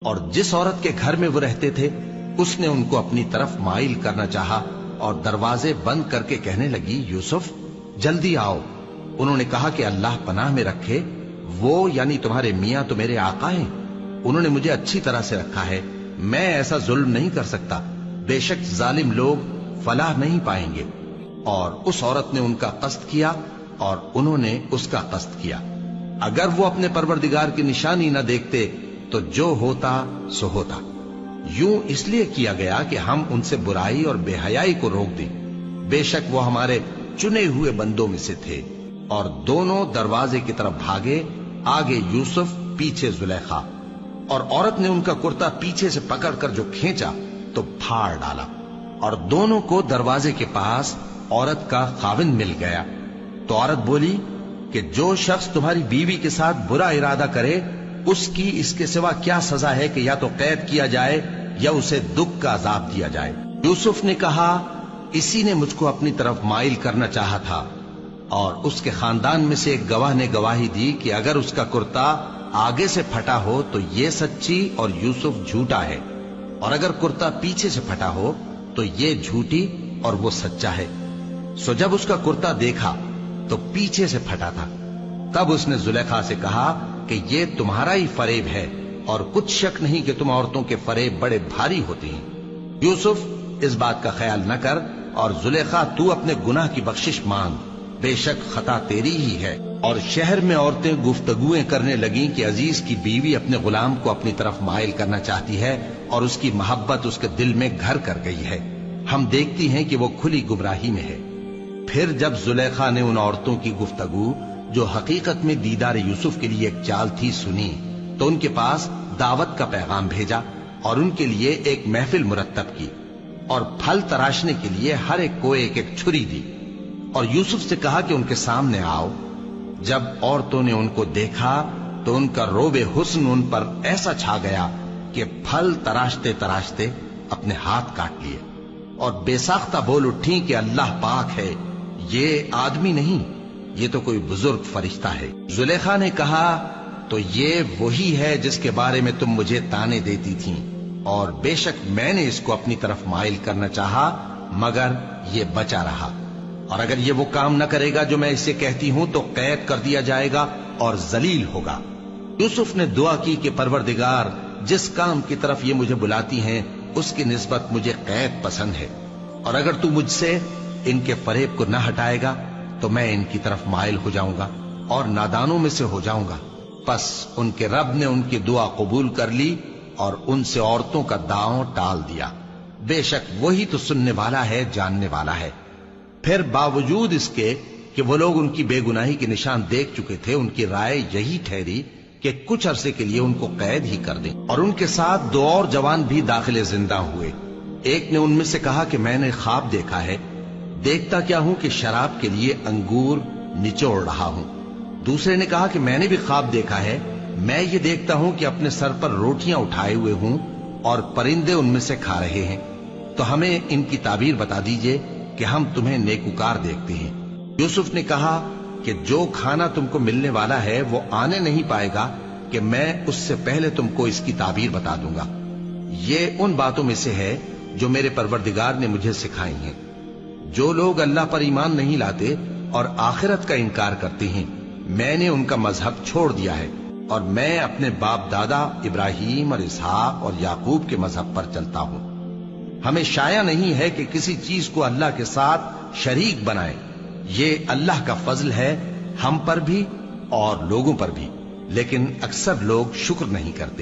اور جس عورت کے گھر میں وہ رہتے تھے اس نے ان کو اپنی طرف مائل کرنا چاہا اور دروازے بند کر کے کہنے لگی، یوسف جلدی آؤ۔ انہوں نے کہا کہ اللہ پناہ میں رکھے، وہ یعنی تمہارے میاں تو میرے آقا ہیں، انہوں نے مجھے اچھی طرح سے رکھا ہے، میں ایسا ظلم نہیں کر سکتا، بے شک ظالم لوگ فلاح نہیں پائیں گے۔ اور اس عورت نے ان کا قصد کیا اور انہوں نے اس کا قصد کیا۔ اگر وہ اپنے پروردگار کی نشانی نہ دیکھتے تو جو ہوتا سو ہوتا۔ یوں اس لیے کیا گیا کہ ہم ان سے برائی اور بے حیائی کو روک دیں، بے شک وہ ہمارے چنے ہوئے بندوں میں سے تھے۔ اور دونوں دروازے کی طرف بھاگے، آگے یوسف پیچھے زلیخا، اور عورت نے ان کا کرتا پیچھے سے پکڑ کر جو کھینچا تو پھاڑ ڈالا، اور دونوں کو دروازے کے پاس عورت کا خاوند مل گیا۔ تو عورت بولی کہ جو شخص تمہاری بیوی کے ساتھ برا ارادہ کرے اس کی اس کے سوا کیا سزا ہے کہ یا تو قید کیا جائے یا اسے دکھ کا عذاب دیا جائے۔ یوسف نے کہا، اسی نے مجھ کو اپنی طرف مائل کرنا چاہا تھا۔ اور اس کے خاندان میں سے ایک گواہ نے گواہی دی کہ اگر اس کا کرتا آگے سے پھٹا ہو تو یہ سچی اور یوسف جھوٹا ہے، اور اگر کرتا پیچھے سے پھٹا ہو تو یہ جھوٹی اور وہ سچا ہے۔ سو جب اس کا کرتا دیکھا تو پیچھے سے پھٹا تھا، تب اس نے زلیخا سے کہا کہ یہ تمہارا ہی فریب ہے، اور کچھ شک نہیں کہ تم عورتوں کے فریب بڑے بھاری ہوتے ہیں۔ یوسف اس بات کا خیال نہ کر، اور زلیخا تو اپنے گناہ کی بخشش مانگ، بے شک خطا تیری ہی ہے۔ اور شہر میں عورتیں گفتگویں کرنے لگیں کہ عزیز کی بیوی اپنے غلام کو اپنی طرف مائل کرنا چاہتی ہے اور اس کی محبت اس کے دل میں گھر کر گئی ہے، ہم دیکھتی ہیں کہ وہ کھلی گمراہی میں ہے۔ پھر جب زلیخا نے ان عورتوں کی گفتگو جو حقیقت میں دیدار یوسف کے لیے ایک چال تھی سنی، تو ان کے پاس دعوت کا پیغام بھیجا اور ان کے لیے ایک محفل مرتب کی، اور پھل تراشنے کے لیے ہر ایک کو ایک ایک چھری دی، اور یوسف سے کہا کہ ان کے سامنے آؤ۔ جب عورتوں نے ان کو دیکھا تو ان کا روب حسن ان پر ایسا چھا گیا کہ پھل تراشتے تراشتے اپنے ہاتھ کاٹ لیے، اور بے ساختہ بول اٹھیں کہ اللہ پاک ہے، یہ آدمی نہیں، یہ تو کوئی بزرگ فرشتہ ہے۔ زلیخا نے کہا، تو یہ وہی ہے جس کے بارے میں تم مجھے تانے دیتی تھیں، اور بے شک میں نے اس کو اپنی طرف مائل کرنا چاہا مگر یہ بچا رہا، اور اگر یہ وہ کام نہ کرے گا جو میں اسے کہتی ہوں تو قید کر دیا جائے گا اور ذلیل ہوگا۔ یوسف نے دعا کی کہ پروردگار، جس کام کی طرف یہ مجھے بلاتی ہیں اس کی نسبت مجھے قید پسند ہے، اور اگر تو مجھ سے ان کے فریب کو نہ ہٹائے گا تو میں ان کی طرف مائل ہو جاؤں گا اور نادانوں میں سے ہو جاؤں گا۔ پس ان کے رب نے ان کی دعا قبول کر لی اور ان سے عورتوں کا داؤں ٹال دیا، بے شک وہی تو سننے والا ہے، جاننے والا ہے۔ پھر باوجود اس کے کہ وہ لوگ ان کی بے گناہی کے نشان دیکھ چکے تھے، ان کی رائے یہی ٹھہری کہ کچھ عرصے کے لیے ان کو قید ہی کر دیں، اور ان کے ساتھ دو اور جوان بھی داخل زندہ ہوئے۔ ایک نے ان میں سے کہا کہ میں نے خواب دیکھا ہے، دیکھتا کیا ہوں کہ شراب کے لیے انگور نچوڑ رہا ہوں۔ دوسرے نے کہا کہ میں نے بھی خواب دیکھا ہے، میں یہ دیکھتا ہوں کہ اپنے سر پر روٹیاں اٹھائے ہوئے ہوں اور پرندے ان میں سے کھا رہے ہیں، تو ہمیں ان کی تعبیر بتا دیجئے کہ ہم تمہیں نیکوکار دیکھتے ہیں۔ یوسف نے کہا کہ جو کھانا تم کو ملنے والا ہے وہ آنے نہیں پائے گا کہ میں اس سے پہلے تم کو اس کی تعبیر بتا دوں گا۔ یہ ان باتوں میں سے ہے جو میرے پروردگار نے مجھے سکھائی ہیں۔ جو لوگ اللہ پر ایمان نہیں لاتے اور آخرت کا انکار کرتے ہیں، میں نے ان کا مذہب چھوڑ دیا ہے، اور میں اپنے باپ دادا ابراہیم اور اسحاق اور یعقوب کے مذہب پر چلتا ہوں۔ ہمیں شایع نہیں ہے کہ کسی چیز کو اللہ کے ساتھ شریک بنائے، یہ اللہ کا فضل ہے ہم پر بھی اور لوگوں پر بھی، لیکن اکثر لوگ شکر نہیں کرتے۔